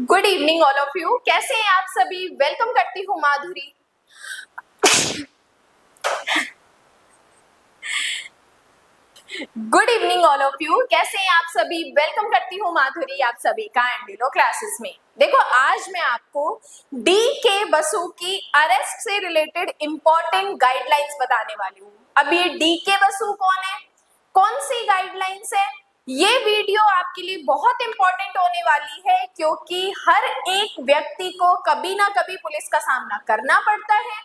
Good evening all of you. कैसे हैं आप सभी? वेलकम करती हूँ Madhuri. Good evening all of you. कैसे हैं आप सभी? वेलकम करती हूँ माधुरी आप सभी का एंडिलो क्लासेस में। देखो, आज मैं आपको डी.के. बसु की अरेस्ट से रिलेटेड इंपॉर्टेंट गाइडलाइंस बताने वाली हूँ। अब ये डी.के. बसु कौन है, कौन सी गाइडलाइंस है, ये वीडियो आपके लिए बहुत इंपॉर्टेंट होने वाली है, क्योंकि हर एक व्यक्ति को कभी ना कभी पुलिस का सामना करना पड़ता है,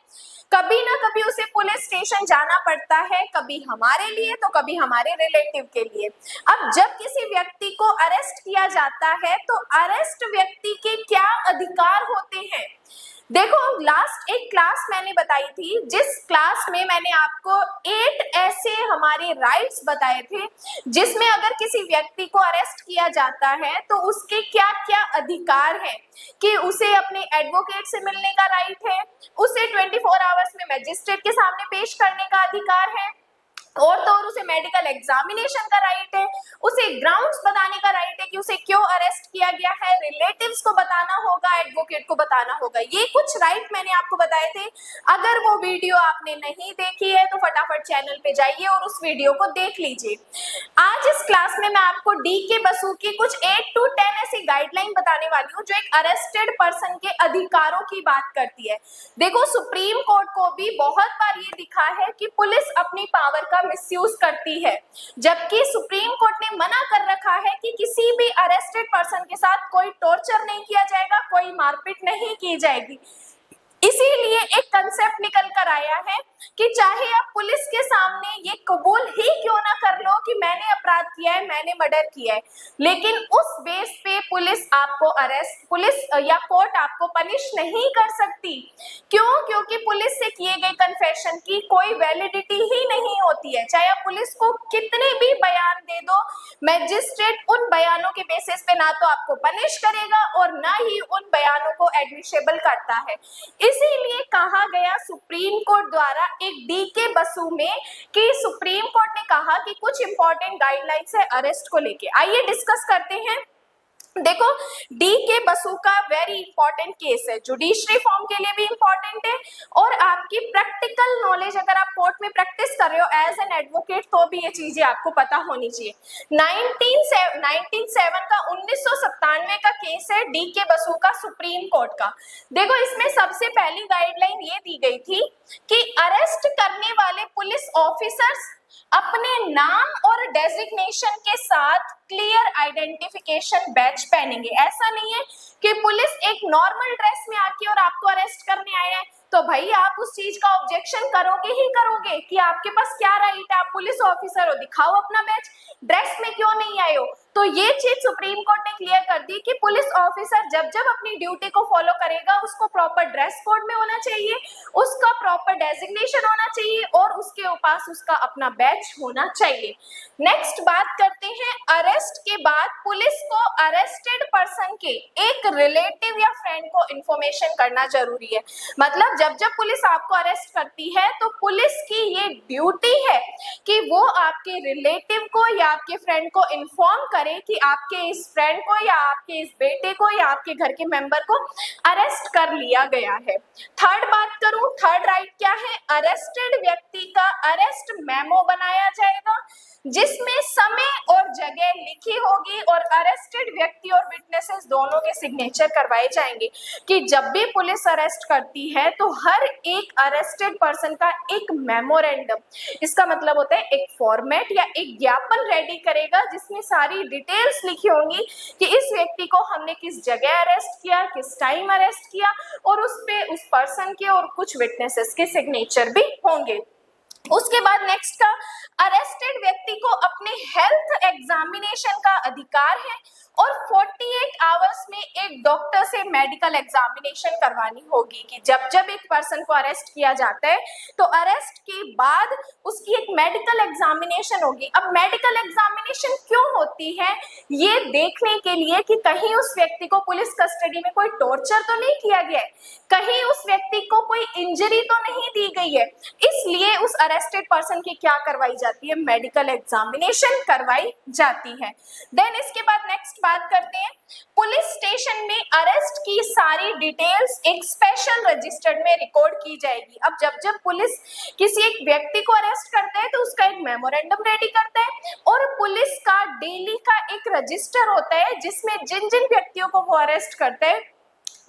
कभी ना कभी उसे पुलिस स्टेशन जाना पड़ता है, कभी हमारे लिए तो कभी हमारे रिलेटिव के लिए। अब जब किसी व्यक्ति को अरेस्ट किया जाता है तो अरेस्ट व्यक्ति के क्या अधिकार होते हैं। देखो, लास्ट एक क्लास मैंने बताई थी, जिस क्लास में मैंने आपको 8 ऐसे हमारे राइट्स बताए थे जिसमें अगर किसी व्यक्ति को अरेस्ट किया जाता है तो उसके क्या क्या अधिकार हैं, कि उसे अपने एडवोकेट से मिलने का राइट है, उसे 24 आवर्स में मजिस्ट्रेट के सामने पेश करने का अधिकार है, और तो और उसे मेडिकल एग्जामिनेशन का राइट है, उसे ग्राउंड्स बताने का राइट है कि उसे क्यों अरेस्ट किया गया है, रिलेटिव्स को बताना होगा, एडवोकेट को बताना होगा। ये कुछ राइट मैंने आपको बताए थे। अगर वो वीडियो आपने नहीं देखी है तो फटाफट चैनल पे जाइए और उस वीडियो को देख लीजिए। आज इस क्लास में मैं आपको डी.के. बसु की कुछ 8 to 10 ऐसी गाइडलाइन बताने वाली हूँ जो एक अरेस्टेड पर्सन के अधिकारों की बात करती है। देखो, सुप्रीम कोर्ट को भी बहुत बार ये दिखा है कि पुलिस अपनी पावर का मिसयूज करती है, जबकि सुप्रीम कोर्ट ने मना कर रखा है कि किसी भी अरेस्टेड पर्सन के साथ कोई टॉर्चर नहीं किया जाएगा, कोई मारपीट नहीं की जाएगी। इसीलिए एक कंसेप्ट निकल कर आया है कि चाहे आप पुलिस के सामने ये कबूल ही क्यों ना कर लो कि मैंने अपराध किया है, मैंने मर्डर किया है, लेकिन उस बेस पे पुलिस या कोर्ट आपको पनिश नहीं कर सकती। क्यों? क्योंकि पुलिस से किए गए कन्फेशन की कोई वैलिडिटी ही नहीं होती है। चाहे आप पुलिस को कितने भी बयान दे दो, मैजिस्ट्रेट उन बयानों के बेसिस पे ना तो आपको पनिश करेगा और ना ही उन बयानों को एडमिशेबल करता है। इसीलिए कहा गया सुप्रीम कोर्ट द्वारा एक डी.के. बसु में कि सुप्रीम कोर्ट ने कहा कि कुछ इंपॉर्टेंट गाइडलाइंस है अरेस्ट को लेके। आइए डिस्कस करते हैं। देखो, डी.के. बसु का वेरी इंपॉर्टेंट केस है, जुडिशरी फॉर्म के लिए भी इंपॉर्टेंट है, और आपकी प्रैक्टिकल नॉलेज अगर आप कोर्ट में प्रैक्टिस कर रहे हो एज एन एडवोकेट तो भी ये चीजें आपको पता होनी चाहिए। 1997 का केस है डी.के. बसु का सुप्रीम कोर्ट का। देखो, इसमें सबसे पहली गाइडलाइन ये दी गई थी कि अरेस्ट करने वाले पुलिस ऑफिसर्स अपने नाम और डेजिग्नेशन के साथ क्लियर आइडेंटिफिकेशन बैच पहनेंगे। ऐसा नहीं है कि पुलिस एक नॉर्मल ड्रेस में आके और आपको अरेस्ट करने आए हैं तो भाई आप उस चीज का ऑब्जेक्शन करोगे ही करोगे कि आपके पास क्या राइट है, आप पुलिस ऑफिसर हो, दिखाओ अपना बैच, ड्रेस में क्यों नहीं आए हो। तो ये चीज सुप्रीम कोर्ट ने क्लियर कर दी कि पुलिस ऑफिसर जब जब अपनी ड्यूटी को फॉलो करेगा उसको प्रॉपर ड्रेस कोड में होना चाहिए, उसका प्रॉपर डेजिग्नेशन होना चाहिए और उसके पास उसका अपना बैच होना चाहिए। नेक्स्ट बात करते हैं, अरेस्ट के बाद पुलिस को अरेस्टेड पर्सन के एक रिलेटिव या फ्रेंड को इंफॉर्मेशन करना जरूरी है। मतलब जब जब पुलिस आपको अरेस्ट करती है तो पुलिस की ये ड्यूटी है कि वो आपके रिलेटिव को या आपके फ्रेंड को इन्फॉर्म करे कि आपके इस फ्रेंड को या आपके इस बेटे को या आपके घर के मेंबर को अरेस्ट कर लिया गया है। थर्ड बात करूं, थर्ड राइट क्या है, अरेस्टेड व्यक्ति का अरेस्ट मेमो बनाया जाएगा जिसमें समय और जगह लिखी होगी और अरेस्टेड व्यक्ति और विटनेसेस दोनों के सिग्नेचर करवाए जाएंगे कि जब भी पुलिस अरेस्ट करती है तो हर एक अरेस्टेड पर्सन का एक मेमोरेंडम, इसका मतलब होता है एक फॉर्मेट या एक ज्ञापन रेडी करेगा जिसमें सारी डिटेल्स लिखी होंगी कि इस व्यक्ति को हमने किस जगह अरेस्ट किया, किस टाइम अरेस्ट किया, और उस पे उस पर्सन के और कुछ विटनेसेस के सिग्नेचर भी होंगे। उसके बाद नेक्स्ट का, अरेस्टेड व्यक्ति को अपने हेल्थ एग्जामिनेशन का अधिकार है और 48 आवर्स में एक डॉक्टर से मेडिकल एग्जामिनेशन करवानी होगी कि जब जब एक पर्सन को अरेस्ट किया जाता है तो अरेस्ट के बाद उसकी एक मेडिकल एग्जामिनेशन होगी। अब मेडिकल एग्जामिनेशन क्यों होती है, ये देखने के लिए कि कहीं उस व्यक्ति को पुलिस कस्टडी में कोई टॉर्चर तो नहीं किया गया है, कहीं उस व्यक्ति को कोई इंजरी तो नहीं दी गई है, इसलिए उस अरेस्टेड पर्सन की क्या करवाई जाती है, मेडिकल एग्जामिनेशन करवाई जाती है। देन इसके बाद नेक्स्ट बात करते हैं, पुलिस स्टेशन इन्फॉर्मेशन में अरेस्ट की सारी डिटेल्स एक स्पेशल रजिस्टर में रिकॉर्ड की जाएगी। अब जब जब पुलिस किसी एक व्यक्ति को अरेस्ट करता है तो उसका एक मेमोरेंडम रेडी करता है और पुलिस का डेली का एक रजिस्टर होता है जिसमें जिन जिन व्यक्तियों को वो अरेस्ट करता है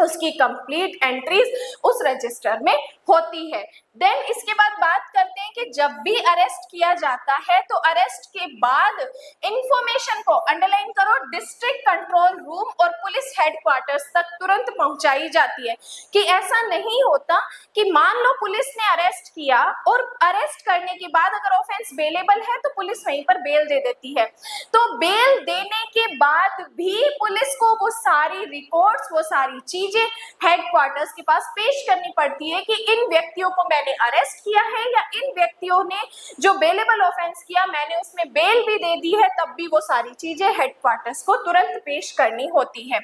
उसकी कंप्लीट एंट्रीज उस रजिस्टर में होती है। देन इसके बाद बात करते हैं कि जब भी अरेस्ट किया जाता है तो अरेस्ट के बाद इंफॉर्मेशन को अंडरलाइन करो डिस्ट्रिक्ट कंट्रोल रूम और पुलिस हेडक्वार्टर्स तक तुरंत पहुंचाई जाती है कि ऐसा नहीं होता कि मान लो पुलिस ने अरेस्ट किया और अरेस्ट करने के बाद अगर ऑफेंस बेलेबल है तो पुलिस वहीं पर बेल दे देती है, तो बेल देने के बाद भी पुलिस को वो सारी रिकॉर्ड्स वो सारी चीजें हेडक्वार्टर्स के पास पेश करनी पड़ती है कि इन व्यक्तियों को मैंने अरेस्ट किया है या इन व्यक्तियों ने जो बेलेबल ऑफेंस किया मैंने उसमें बेल भी दे दी है, तब भी वो सारी चीजें हेडक्वार्टर्स को तुरंत पेश करनी होती है।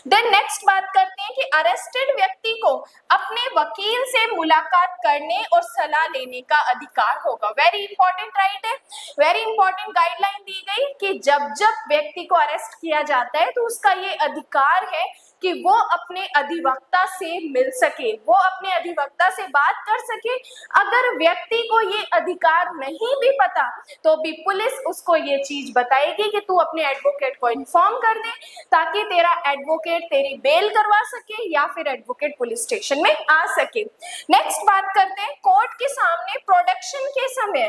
देन नेक्स्ट बात करते हैं कि अरेस्टेड व्यक्ति को अपने वकील से मुलाकात करने और सलाह लेने का अधिकार होगा। वेरी इंपॉर्टेंट राइट है, वेरी इंपॉर्टेंट गाइडलाइन दी गई कि जब जब व्यक्ति को अरेस्ट किया जाता है तो उसका ये अधिकार है कि वो अपने अधिवक्ता से मिल सके, वो अपने अधिवक्ता से बात कर सके। अगर व्यक्ति को ये अधिकार नहीं भी पता तो भी पुलिस उसको ये चीज बताएगी कि तू अपने एडवोकेट को इन्फॉर्म कर दे ताकि तेरा एडवोकेट तेरी बेल करवा सके या फिर एडवोकेट पुलिस स्टेशन में आ सके। नेक्स्ट बात करते हैं कोर्ट के सामने प्रोडक्शन के समय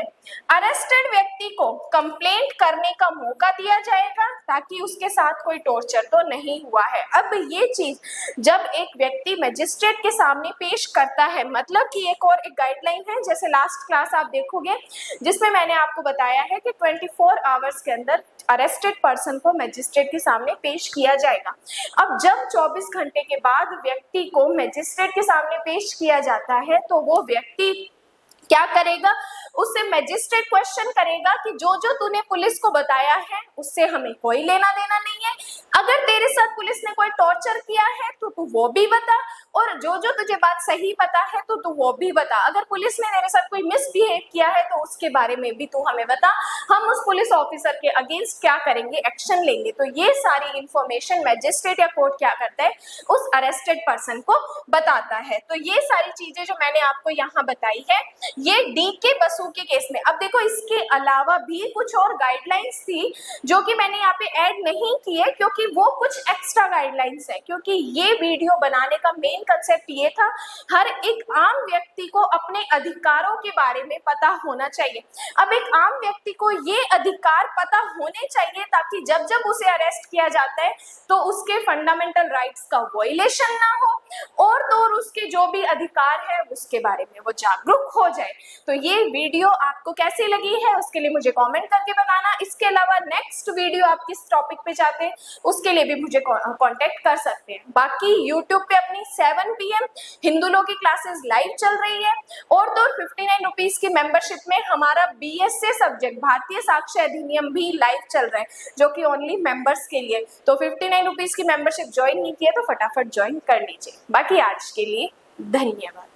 अरेस्टेड व्यक्ति को कंप्लेंट करने का मौका दिया जाएगा ताकि उसके साथ कोई टॉर्चर तो नहीं हुआ है। अब ये चीज जब एक व्यक्ति मजिस्ट्रेट के सामने पेश करता है, मतलब कि एक और एक गाइडलाइन है जैसे लास्ट क्लास आप देखोगे जिसमें मैंने आपको बताया है कि 24 आवर्स के अंदर अरेस्टेड पर्सन को मजिस्ट्रेट के सामने पेश किया जाएगा। अब जब 24 घंटे के बाद व्यक्ति को मजिस्ट्रेट के सामने पेश किया जाता है तो वो व्यक्ति क्या करेगा, उससे मैजिस्ट्रेट क्वेश्चन करेगा कि जो जो तूने पुलिस को बताया है उससे हमें कोई लेना देना नहीं है, अगर तेरे साथ पुलिस ने कोई टॉर्चर किया है तो तू वो भी बता और जो जो तुझे बात सही पता है तो तू वो भी बता, अगर पुलिस ने तेरे साथ कोई मिसबिहेव किया है तो उसके बारे में भी तू हमें बता, हम उस पुलिस ऑफिसर के अगेंस्ट क्या करेंगे, एक्शन लेंगे। तो ये सारी इंफॉर्मेशन मैजिस्ट्रेट या कोर्ट क्या करता है, उस अरेस्टेड पर्सन को बताता है। तो ये सारी चीजें जो मैंने आपको यहाँ बताई है ये डीके बसु के केस में। अब देखो इसके अलावा भी कुछ और गाइडलाइंस थी जो कि मैंने यहाँ पे ऐड नहीं की है क्योंकि वो कुछ एक्स्ट्रा गाइडलाइंस है, क्योंकि ये वीडियो बनाने का मेन कंसेप्ट ये था हर एक आम व्यक्ति को अपने अधिकारों के बारे में पता होना चाहिए। अब एक आम व्यक्ति को ये अधिकार पता होने चाहिए ताकि जब जब उसे अरेस्ट किया जाता है तो उसके फंडामेंटल राइट्स का वायलेशन ना हो और तो और उसके जो भी अधिकार है उसके बारे में वो जागरूक हो जाए। तो ये वीडियो आपको कैसी लगी है उसके लिए मुझे कमेंट करके बताना। इसके अलावा नेक्स्ट वीडियो आप किस टॉपिक पे चाहते हैं उसके लिए भी मुझे कांटेक्ट कर सकते हैं। बाकी यूट्यूब पे अपनी 7 PM हिंदू लॉ की क्लासेस लाइव चल रही है और तो 59 रुपीज की मेंबरशिप में हमारा BSA सब्जेक्ट भारतीय साक्ष्य अधिनियम भी लाइव चल रहा है जो कि ओनली मेंबर्स के लिए। तो 59 रुपीज की मेंबरशिप ज्वाइन नहीं की है तो फटाफट ज्वाइन कर लीजिए। बाकी आज के लिए धन्यवाद।